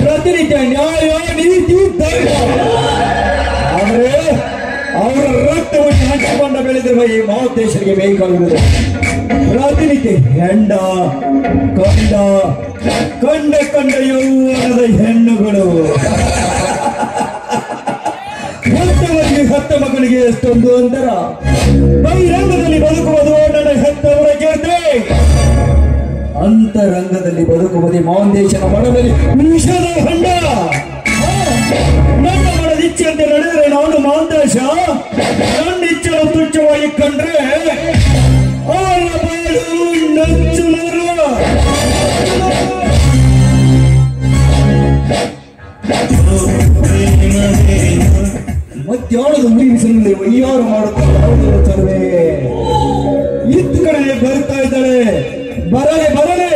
ಪ್ರತಿನಿತ್ಯ ನ್ಯಾಯ ನೀತಿ ಧರ್ಮ ಆದ್ರೆ ಅವರ ರಕ್ತವನ್ನು ಹಂಚಿಕೊಂಡ ಬೆಳೆದಿರುವ ಈ ಮಹಾದೇಶರಿಗೆ ಬೇಕಾಗಿರುವುದು ಪ್ರತಿನಿತ್ಯ ಹೆಂಡ ಕಂಡ ಯೌವನದ ಹೆಣ್ಣುಗಳು ಹೆತ್ತವರಿಗೆ ಹೆತ್ತ ಮಕ್ಕಳಿಗೆ ಎಷ್ಟೊಂದು ಅಂತರ ಬಹಿರಂಗದಲ್ಲಿ ಬದುಕುವುದು ನನ್ನ ಹೆತ್ತವರ ಗೆದ್ದೆ ಅಂತರಂಗದಲ್ಲಿ ಬದುಕುವುದೇ ಮಹಾದೇಶನ ಮನದಲ್ಲಿ ವಿಷದ ಹೊಂಡ ನನ್ನ ಮನದಿಚ್ಛೆಯಂತೆ ನಡೆದರೆ ನಾನು ಮಹಾದೇಶ ನನ್ನ ಇಚ್ಛೆಯನ್ನು ತುಚ್ಛವಾಗಿ ಕಂಡ್ರೆ ಅವರ ಬಾಳು ನಚ್ಚುನರು ಮಧ್ಯಾಹ್ನದ ಮುಗಿಸಲು ವಯ್ಯಾರು ಮಾಡುತ್ತಾರೆ ಇತ್ತು ಕಡೆ ಬರ್ತಾ ಇದ್ದಾಳೆ ಬರಲೆ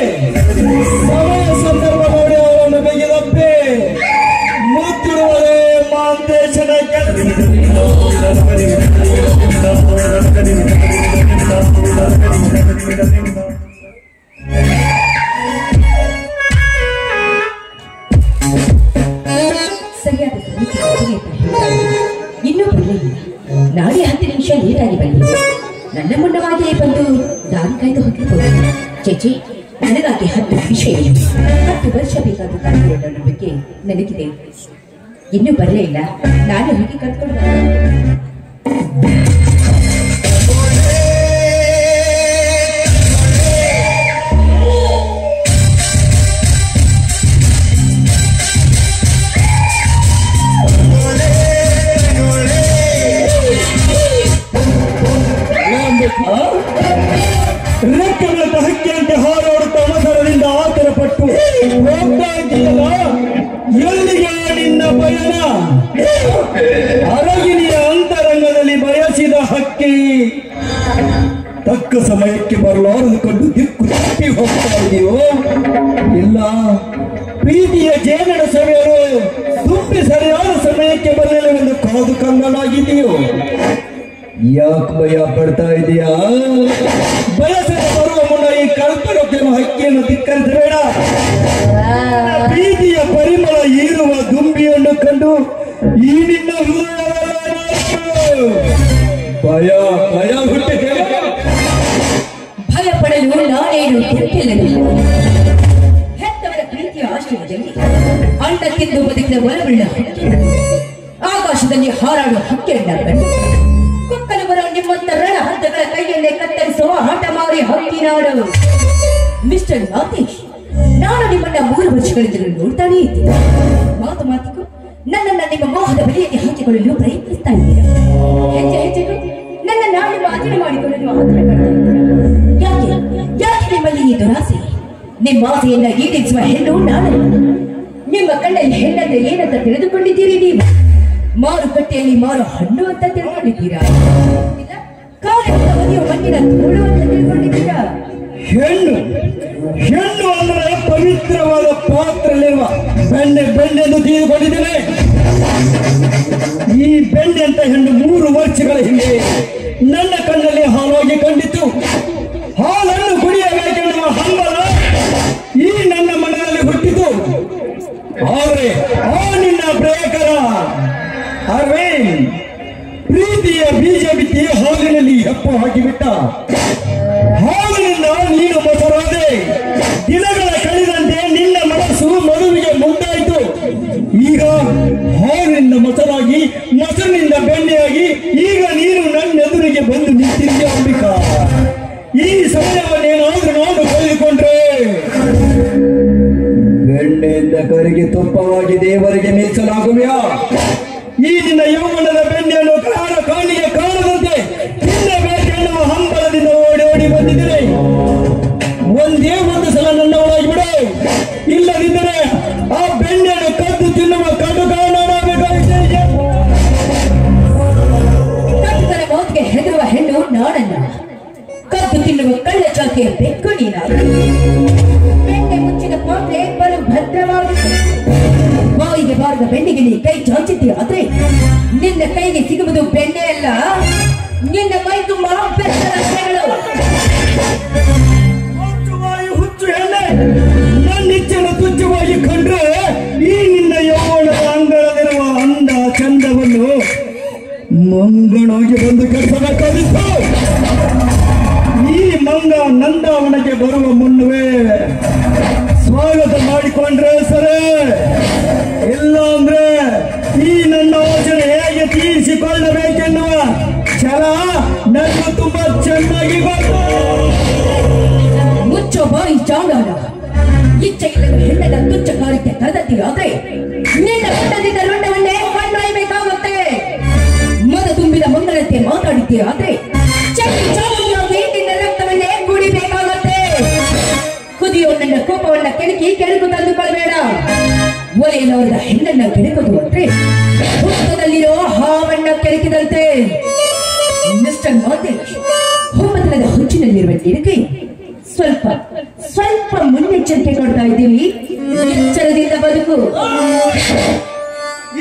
ಸಮಯ ಸಂದರ್ಭ ನೋಡಿ ಅವರನ್ನು ಬೆಗೆದಪ್ಪೆ ಮುತ್ತಿರುವರೇ ಮಹಾದೇಶನ ಸರಿಯಾದ ಇನ್ನೂ ಬರಲಿಲ್ಲ. ನಾಳೆ 10 ನಿಮಿಷ ಲೇಟಾಗಿ ಬಂದಿದೆ. ನನ್ನ ಮುಂಡವಾಗಿಯೇ ಬಂದು ದಾರಿ ಕಾಯ್ದು ಹೋಗಿರ್ಬೋದು. ಚೇಚಿ, ನನಗಾಗಿ 10 ವಿಷಯ 10 ವರ್ಷ ಬೇಕಾದ ಕಾಲಿರೋಣ ಬಗ್ಗೆ ನನಗಿದೆ. ಇನ್ನೂ ಬರಲೇ ಇಲ್ಲ. ನಾನು ಹೋಗಿ ಕರ್ಕೊಂಡು ರೆಕ್ಕೆಗಳ ಹಕ್ಕಿಯಂತೆ ಹಾರಾಡುತ್ತ ಅವಸರದಿಂದ ಆತರ ಪಟ್ಟು ಹೋಗ್ತಾ ಇದ್ದೀಯಲ್ಲ, ಎಲ್ಲಿಗೆ ನಿನ್ನ ಪಯಣ? ಅರಗಿನಿಯ ಅಂತರಂಗದಲ್ಲಿ ಬಯಸಿದ ಹಕ್ಕಿ ತಕ್ಕ ಸಮಯಕ್ಕೆ ಬರಲಾರದು ಕಂಡು ದಿಕ್ಕು ತಪ್ಪಿ ಹೋಗ್ತಾ ಇದೆಯೋ ಇಲ್ಲ ಪ್ರೀತಿಯ ಜೇನಡ ಸಭೆಯರು ತುಂಬಿ ಸರಿಯಾದ ಸಮಯಕ್ಕೆ ಬರಲಿಲ್ಲವೆಂದು ಕಾದು ಕಂಗಲಾಗಿದೆಯೋ? ಯಾಕೆ ಭಯ ಪಡ್ತಾ ಇದೆಯಾ? ಬಯಸದ ಬರುವ ಮುನ್ನ ಈ ಕಲ್ಪನಕ್ಕೆ ಹಕ್ಕಿಯನ್ನು ಧಿಕ್ಕರಿಸಬೇಡ. ಪ್ರೀತಿಯ ಪರಿಮಳ ಹೀರುವ ದುಂಬಿಯನ್ನು ಕಂಡು ಈ ನಿನ್ನ ಭಯ ಹುಟ್ಟಿದೆ. ಭಯ ಪಡಲು ನಾನೇನು ಗೊತ್ತಿಲ್ಲದು. ಹೆತ್ತವರ ಪ್ರೀತಿಯ ಆಶ್ರಯದಲ್ಲಿ ಅಣ್ಣ ತಿಂದು ಬದುಕಿದ ಒಲವುಳ್ಳ ಹಕ್ಕಿ, ಆಕಾಶದಲ್ಲಿ ಹಾರಾಡುವ ಹಕ್ಕಿಯನ್ನ ಕಂಡು ಕೊಕ್ಕಲವರ ನಿಮ್ಮಂತ ರಣ ಹದ್ದಗಳ ಕೈಯಲ್ಲೇ ಕತ್ತರಿಸುವ ಹಠ ಮಾರಿ ಹಕ್ಕಿ ನಾಡು. ಮಿಸ್ಟರ್ ನಾಗೇಶ್, ನಾನು ನಿಮ್ಮನ್ನ 3 ವರ್ಷಗಳಿಂದ ನೋಡ್ತಾನೇ ಇದ್ದೀನಿ. ಮಾತಿಗೂ ನನ್ನನ್ನ ನಿಮ್ಮ ಮೋಹದ ಬಲಿಯಲ್ಲಿ ಹಾಕಿಕೊಳ್ಳಲು ಪ್ರಯತ್ನಿಸ್ತಾ ಇದ್ದೀರಾ. ಹೆಜ್ಜೆಗೂ ನನ್ನ ನಾಳೆ ಮಾತಿನ ಮಾಡಿಕೊಳ್ಳಲು ಆತುರ ಪಡ್ತಾ ಇದ್ದೀರಾ. ಯಾಕೆ ನಿಮ್ಮಲ್ಲಿ ಈ ದುರಾಸೆ? ನಿಮ್ಮ ಆಸೆಯನ್ನ ಈಡೇರಿಸುವ ಹೆಣ್ಣು ನಾನು. ನಿಮ್ಮ ಕಣ್ಣಲ್ಲಿ ಹೆಣ್ಣಂದ್ರೆ ಏನಂತ ತಿಳಿದುಕೊಂಡಿದ್ದೀರಿ ನೀವು? ಮಾರುಕಟ್ಟೆಯಲ್ಲಿ ಮಾರು ಹಣ್ಣು ಅಂತ ತಿಳ್ಕೊಂಡಿದ್ದೀರಾ? ಇಲ್ಲ, ಕಾಲಿನಿಂದ ಒದೆಯುವ ಮಣ್ಣಿನ ಧೂಳು ಅಂತ ತಿಳ್ಕೊಂಡಿದ್ದೀರಾ? ಹೆಣ್ಣು ಅಂದರೆ ಪವಿತ್ರವಾದ ಪಾತ್ರದಲ್ಲಿರುವ ಬೆಣ್ಣೆ ಎಂದು ತಿಳಿದುಕೊಂಡಿದ್ದೇನೆ. ಈ ಬೆಣ್ಣೆ ಅಂತ ಹೆಣ್ಣು 3 ವರ್ಷಗಳ ಹಿಂದೆ ನನ್ನ ಕಣ್ಣಲ್ಲಿ ಹಾಲಾಗಿ ಕಂಡಿತು. ಹಾಲನ್ನು ಕುಡಿಯಬೇಕೆನ್ನುವ ಹಂಬಲ ಈ ನನ್ನ ಮನದಲ್ಲಿ ಹುಟ್ಟಿತು. ಆದರೆ ಆ ನಿನ್ನ ಪ್ರೇಕರ ಪ್ರೀತಿಯ ಬೀಜ ಬಿತ್ತಿ ಹಾಲಿನಲ್ಲಿ ಹೆಪ್ಪ ಹಾಕಿಬಿಟ್ಟ. ಹಾಲಿನಿಂದ ನೀನು ಮೊಸರಾದೆ. ದಿನಗಳ ಕಳೆದಂತೆ ನಿನ್ನ ಮನಸ್ಸು ಮದುವೆಗೆ ಮುಂದಾಯಿತು. ಈಗ ಹಾಲಿನಿಂದ ಮೊಸರಾಗಿ, ಮೊಸರಿನಿಂದ ಬೆಣ್ಣೆಯಾಗಿ ಈಗ ನೀನು ನನ್ನ ಎದುರಿಗೆ ಬಂದು ನಿಂತಿದ್ದೆ ಅಂಬಿಕಾ. ಈ ಸಮಯವನ್ನೇನಾದ್ರೂ ನಾನು ಕಳೆದುಕೊಂಡ್ರೆ ಬೆಣ್ಣೆಯಿಂದ ಕರಿಗೆ ತುಪ್ಪವಾಗಿ ದೇವರಿಗೆ ಮೀಸಲಾಗುವೆಯಾ? ಈ ನಿನ್ನ ಯೌವನದ ಬೆಣ್ಣೆಯನ್ನು ಕಾಣಿಗೆ ಕಾಣದಂತೆ ನಿನ್ನ ಬೇಕೆನ್ನುವ ಹಂಬಲದಿಂದ ಓಡಿ ಓಡಿ ಬಂದಿದ್ದೇನೆ. ಒಂದೇ ಒಂದು ಸಲ ನನ್ನ ಒಳಗೆ ಬಿಡು, ಇಲ್ಲದಿದ್ದರೆ ಆ ಬೆಣ್ಣೆಯನ್ನು ಕದ್ದು ತಿನ್ನುವ ಕಡು ಕಾರಣವಾಗಬೇಕಾಗಿದೆ. ಕಟ್ಟುತರ ಮೌತ್ಗೆ ಹೆದರುವ ಹೆಣ್ಣು ನಾನಲ್ಲ, ಕದ್ದು ತಿನ್ನುವ ಕಳ್ಳ ಚಾಕೆಯ ಬೆಕ್ಕು ನೀನಾಗಿ. ಬೆಣ್ಣೆ ಮುಚ್ಚಿದ ಪಾತ್ರೆ ಬಲು ಭದ್ರವಾಗಿದೆ. ಬಾಯಿಗೆ ಬಾರದ ಬೆಣ್ಣಿಗೆ ನೀ ಕೈ ಚಾಚಿದ್ದಿ ಆದ್ರೆ ನಿನ್ನ ಕೈಗೆ ಸಿಗುವುದು ಬೆಣ್ಣೆ ಅಲ್ಲ, ನಿನ್ನ ಮೈ ತುಂಬ ಬೆತ್ತದ ಸೆಗಳು. ಹುಚ್ಚು ಹೆಣ್ಣೆ, ನನ್ನ ಇಚ್ಛೆಯನ್ನು ತುಚ್ಛವಾಗಿ ಕಂಡ್ರೆ ಈ ನಿನ್ನ ಯೌವನದ ಅಂಗಳದಲ್ಲಿರುವ ಅಂದ ಚಂದವನ್ನು ಮಂಗನೋಗಿ ಬಂದು ಕೆಡಿಸಬೇಕಾಗಿತ್ತು. ಈ ಮಂಗ ನಂದಾವನಕ್ಕೆ ಬರುವ ಮುನ್ನವೇ ಸ್ವಾಗತ ಮಾಡಿಕೊಂಡ್ರೆ ಸರಿ, ಇಲ್ಲ ಅಂದ್ರೆ ಈ ನನ್ನ ಯೋಚನೆ ಹೇಗೆ ತೀರಿಸಿಕೊಳ್ಳಬೇಕೆನ್ನುವ ಛಲ ನನ್ನ ತುಂಬಾ ಚೆನ್ನಾಗಿ ಗೊತ್ತು. ಮುಚ್ಚೋ ಬಾಯಿ ಚಾಂಡಾಲ, ಇಚ್ಛೆ ಇಲ್ಲದ ಹೆಣ್ಣದ ತುಚ್ಛ ಕಾರ್ಯಕ್ಕೆ ತರದತಿ ಆದ್ರೆ ನಿನ್ನ ಗಂಡದಿಂದ ರುಂಡವನ್ನೇ ಕೊಂಡೊಯ್ಯಬೇಕಾಗುತ್ತೆ. ಮದ ತುಂಬಿದ ಮಂಗಳತೆ ಮಾತಾಡಿದ್ದೆ ಆದ್ರೆ ಚಾಮುಂಡಿಯಾಗಿ ನಿನ್ನ ರಕ್ತವನ್ನೇ ಕುಡಿಬೇಕಾಗುತ್ತೆ. ಕುದಿಯೋ ನನ್ನ ಕೋಪವನ್ನ ಕೆಣಕು ತಂದುಕೊಳ್ಳಬೇಡ. ಒಲೆಯಲ್ಲವರದ ಹೆಣ್ಣನ್ನ ಕೆಣಕುದು ಅಂದ್ರೆ ಹುತ್ತದಲ್ಲಿರೋ ಹಾವನ್ನ ಕೆಣಕಿದಂತೆ. ಮಿಸ್ಟರ್ ಮಾದೇಶ್, ಹೊಮ್ಮತನದ ಹುಚ್ಚಿನಲ್ಲಿರುವ ಗಿಡಕ್ಕೆ ಸ್ವಲ್ಪ ಸ್ವಲ್ಪ ಮುನ್ನೆಚ್ಚರಿಕೆ ಕೊಡ್ತಾ ಇದ್ದೀವಿ. ಎಚ್ಚರದಿಂದ ಬದುಕು.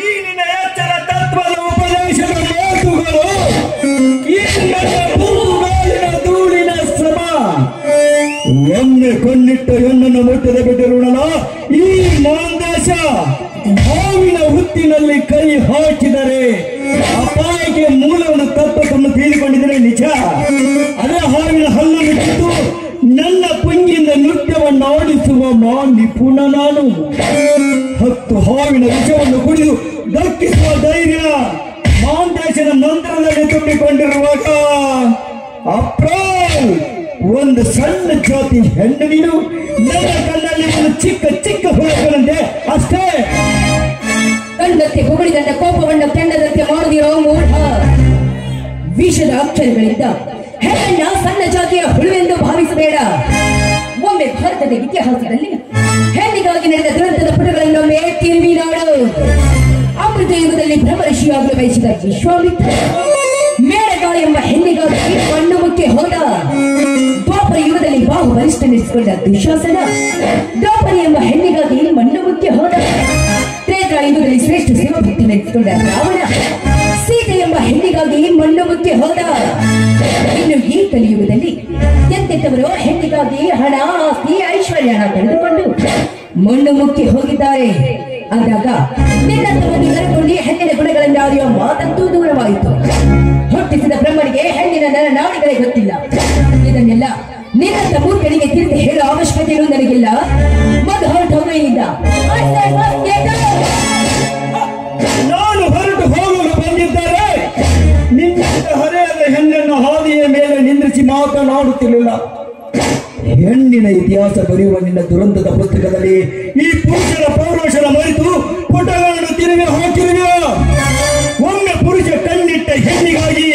ಈ ನಿನ್ನ ಎಚ್ಚರ ತತ್ವದ ಉಪದೇಶದ ಮಾತುಗಳು ಈ ನನ್ನ ಭೂಗಾಲಿನ ಧೂಳಿನ ಶ್ರಮ. ಒಮ್ಮೆ ಕೊನ್ನಿಟ್ಟ ಹೆಣ್ಣನ್ನು ಮುಟ್ಟದ ಬಿಟ್ಟರುಣನ ಈ ಮಾಂದೇಶ ಹಾವಿನ ಹುತ್ತಿನಲ್ಲಿ ಕೈ ಹಾಕಿದರೆ ಅಪಾಯಕ್ಕೆ ಮೂಲವನ್ನು ತಪ್ಪನ್ನು ತಿಳಿದುಕೊಂಡಿದರೆ ನಿಜ. ಅದೇ ಹಾವಿನ ಹಲ್ಲನ್ನು ಕಿತ್ತು ನನ್ನ ಪುಂಗಿಯಿಂದ ನೃತ್ಯವನ್ನು ಆಡಿಸುವ ನಿಪುಣ ನಾನು. 10 ಹಾವಿನ ವಿಷವನ್ನು ಕುಡಿದು ದಕ್ಕಿಸುವ ಧೈರ್ಯ ಮಾಂದೇಶದ ಮಂತ್ರದಲ್ಲಿ ತುಂಬಿಕೊಂಡಿರುವಾಗ ಅಪ್ರಾಲ್ ಒಂದು ಸಣ್ಣ ಜಾತಿ ಹೆಣ್ಣು ನೀನು ನನ್ನ ಕಣ್ಣಲ್ಲಿ ಒಂದು ಚಿಕ್ಕ ಚಿಕ್ಕ ಹುಡುಗನಂತೆ ಅಷ್ಟೇ. ಕಂಡಂತೆ ಹೊಗಳಿದಂತ ಕೋಪವನ್ನು ಕೆಂಡದಂತೆ ಮಾಡುದಿರೋ ಮೂಢ. ವಿಷದ ಅಕ್ಷರಗಳಿಂದ ಹೆಣ್ಣನ್ನ ಸಣ್ಣ ಜಾತಿಯ ಹುಳುವೆಂದು ಭಾವಿಸಬೇಡ. ಒಮ್ಮೆ ಭಾರತದ ಇತಿಹಾಸದಲ್ಲಿ ಹೆಣ್ಣಿಗಾಗಿ ನಡೆದ ದುರಂತದ ಪುಟಗಳನ್ನೊಮ್ಮೆ ತಿರುವಿ ನೋಡು. ಅಮೃತ ಯುಗದಲ್ಲಿ ಬ್ರಹ್ಮಋಷಿಯಾಗಲು ಬಯಸಿದ ವಿಶ್ವಾಮಿತ್ರ ಮೇಳಗಾಳ ಎಂಬ ಹೆಣ್ಣಿಗಾಗಿ ಮಣ್ಣು ಮುಕ್ಕೆ ಹೋದ. ದ್ವಾಪರ ಯುಗದಲ್ಲಿ ಬಾಹು ಬಲಿಷ್ಠ ನಡೆಸಿಕೊಂಡ ದುಶಾಸನ ದ್ರೌಪದಿ ಎಂಬ ಹೆಣ್ಣಿಗಾಗಿ ಮಣ್ಣು ಮುಕ್ಕೆ ಹೋದ. ತ್ರೇತಾ ಯುಗದಲ್ಲಿ ಶ್ರೇಷ್ಠ ಶಿವಭಕ್ತಿ ನಡೆಸಿಕೊಂಡ ರಾವಣ ಸೀತೆ ಎಂಬ ಹೆಣ್ಣಿಗಾಗಿ ಮಣ್ಣು ಮುಕ್ಕೆ ಹೋದ. ಇನ್ನು ಈ ಕಲಿಯುಗದಲ್ಲಿ ಎಂತೆಂತವರು ಹೆಣ್ಣಿಗಾಗಿ ಹಣ, ಆಸ್ತಿ, ಐಶ್ವರ್ಯನ ಪಡೆದುಕೊಂಡು ಮಣ್ಣು ಮುಕ್ಕಿ ಹೋಗಿದ್ದಾರೆ. ಆದಾಗ ನಿನ್ನಂತ ಒಂದು ನರಕೊಂಡಿ ಹೆಣ್ಣಿನ ಗುಣಗಳಿಂದ ಅರಿಯುವ ಮಾತಂತೂ ದೂರವಾಯಿತು. ಹುಟ್ಟಿಸಿದ ಬ್ರಹ್ಮನಿಗೆ ಹೆಣ್ಣಿನ ನಾಡಿಗಳೇ ಗೊತ್ತಿಲ್ಲ. ಇದನ್ನೆಲ್ಲ ನಿನ್ನಂತ ಮೂರ್ಖನಿಗೆ ತಿರುಗಿ ಹೇಳೋ ಅವಶ್ಯಕತೆಯೂ ನನಗಿಲ್ಲ. ಮದು ಹೊರಟು ಹೋಗಿಲ್ಲ. ನಾನು ಹೊರಟು ಹೋಗಲು ಬಂದಿದ್ದರೆ ನಿನ್ನ ಹರೆಯದ ಹೆಣ್ಣನ್ನು ಹಾದಿಯ ಮೇಲೆ ನಿಂದಿಸಿ ಮಾತನಾಡುತ್ತಿರಲಿಲ್ಲ. ಹೆಣ್ಣಿನ ಇತಿಹಾಸ ಬರೆಯುವ ನಿನ್ನ ದುರಂತದ ಪುಸ್ತಕದಲ್ಲಿ ಈ ಪುರುಷರ ಪೌರುಷರ ಮರೆತು ಪುಟಗಳನ್ನು ತಿರುಗಿ ಹಾಕಿರುವೆ. ಒಮ್ಮೆ ಪುರುಷ ಕಣ್ಣಿಟ್ಟ ಹೆಣ್ಣಿಗಾಗಿ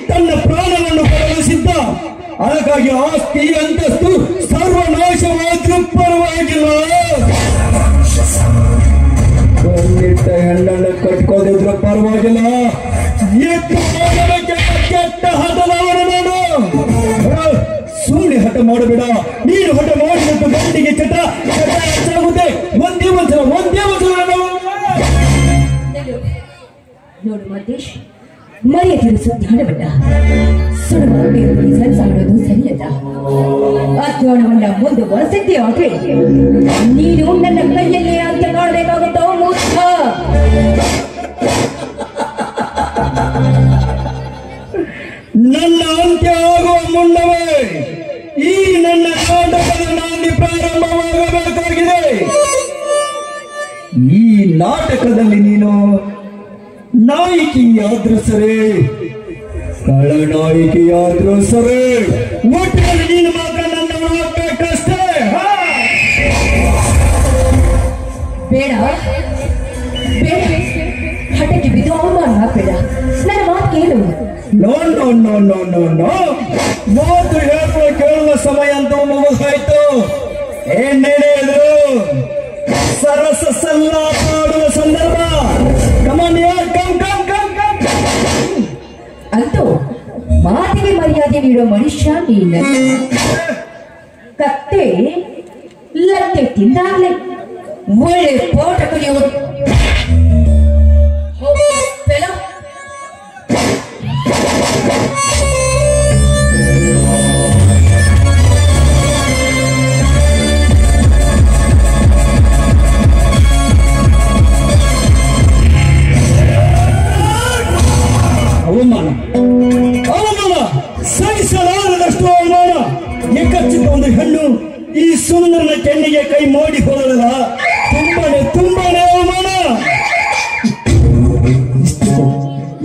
ತನ್ನ ಪ್ರಾಣವನ್ನು ಕೊಡಲು ಸಿದ್ಧ. ಅದಕ್ಕಾಗಿ ಆಸ್ತಿ, ಅಂತಸ್ತು ಸರ್ವನಾಶವಾದ್ರೂ ಪರವಾಗಿಲ್ಲ. ಕಣ್ಣಿಟ್ಟ ಹೆಣ್ಣನ್ನು ಕಟ್ಕೋದಿದ್ರು ಪರವಾಗಿಲ್ಲ. ಕೆಟ್ಟ ಹಠದವನು ನಾನು. ಸುಮ್ಮನೆ ಹಠ ಮಾಡಬೇಡ. ನೀನು ಹಠ ಮಾಡಿಬಿಟ್ಟು ಗಂಡಿಗೆ ಚಟ ಹೆಚ್ಚಾಗುತ್ತೆ. ಒಂದೇ ಒಂದ್ಸಲ ನೋಡು ಮಹೇಶ್, ಮರ್ಯಾದೆ ಸುದ್ದಿ ಹಣಬೇಡ. ಸುಡುವಾಗಿ ಸಂಸಾರೋದು ಸರಿಯಲ್ಲ. ಅಜ್ಞಾನವನ್ನ ಮುಂದುವರೆಸಿದ್ದೆ ಆದ್ರೆ ನೀನು ನನ್ನ ಕೈಯಲ್ಲೇ ಅಂತ ನೋಡಬೇಕಾಗುತ್ತೋ ಮೂರ್ಖ. ನಾಟಕದಲ್ಲಿ ನೀನು ನಾಯಕಿಯಾದ್ರೂ ಸರಿ, ಖಳನಾಯಕಿಯಾದ್ರೂ ಸರಿ, ಒಟ್ಟಿನಲ್ಲಿ ನೀನು ಮಾತ್ರ ನನ್ನ ಆಗ್ಬೇಕಷ್ಟೇ. ಬೇಡ ಬೇಡ, ಹಠಕ್ಕೆ ಬಿದ್ದು ಅವಮಾನ ಬೇಡ, ನನ್ನ ಮಾತು ಕೇಳು. No no no no no no, ಮಾತು ಹೇಳುವ ಕೇಳುವ ಸಮಯ ಅಂತ ಮುಗಿದಾಯ್ತು. ಏನೇಳಿದ್ರು ಸರಸ ಸಲ್ಲಾಪ ಆಡುವ ಸಂದರ್ಭ. ಅಂತೂ ಮಾತಿಗೆ ಮರ್ಯಾದೆ ನೀಡುವ ಮನುಷ್ಯ ನೀನ. ಕತ್ತೆ ಲತ್ತೆ ತಿಂದಾಗ್ಲೆ ಒಳ್ಳೆ ಪೋಟ ಕಲಿಯೋದು. ಅವಮಾನ ಅವಮಾನ, ಸಹಿಸಲಾರದಷ್ಟು ಅವಮಾನ. ಏಕಚ್ಚಿತ ಒಂದು ಹೆಣ್ಣು ಈ ಸುಂದರನ ಕೆನ್ನಿಗೆ ಕೈ ಮಾಡಿ ಹೋದಳಲ್ಲ, ತುಂಬಾನೇ ತುಂಬಾನೇ ಅವಮಾನ.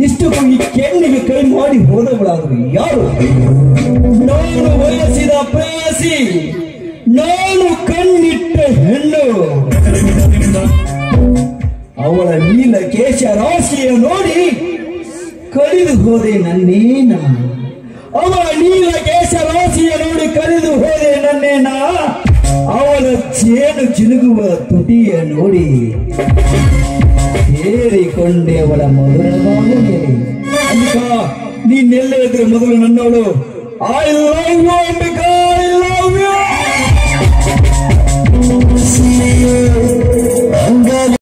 ಇಷ್ಟು ಈ ಕೆನ್ನಿಗೆ ಕೈ ಮಾಡಿ ಹೋದವಳಾದ್ರು ಯಾರು? ನಾನು ವಯಸ್ಸಿದ ಪ್ರೇಯಸಿ, ನಾನು ಕಣ್ಣಿಟ್ಟ ಹೆಣ್ಣು. ಅವಳ ನೀಲ ಕೇಶ ರಾಶಿಯ ನೋಡಿ ಕಲಿದು ಹೋದೆ ನನ್ನೇನ. ಅವಳ ನೀಲ ಕೇಶ ರಾಶಿಯ ನೋಡಿ ಕಲಿದು ಹೋದೆ ನನ್ನೇನ. ಅವಳ ಜೇನು ಚಿನುಗುವ ತುಟಿಯ ನೋಡಿ ಹೇರಿಕೊಂಡೆ ಅವಳ ಮಧುರವಾಗಿದೆ. ಅಂಬಿಕಾ, ನೀನೆಲ್ಲೇ ಇದ್ರೆ ಮೊದಲು ನನ್ನವಳು. I love you Ambika.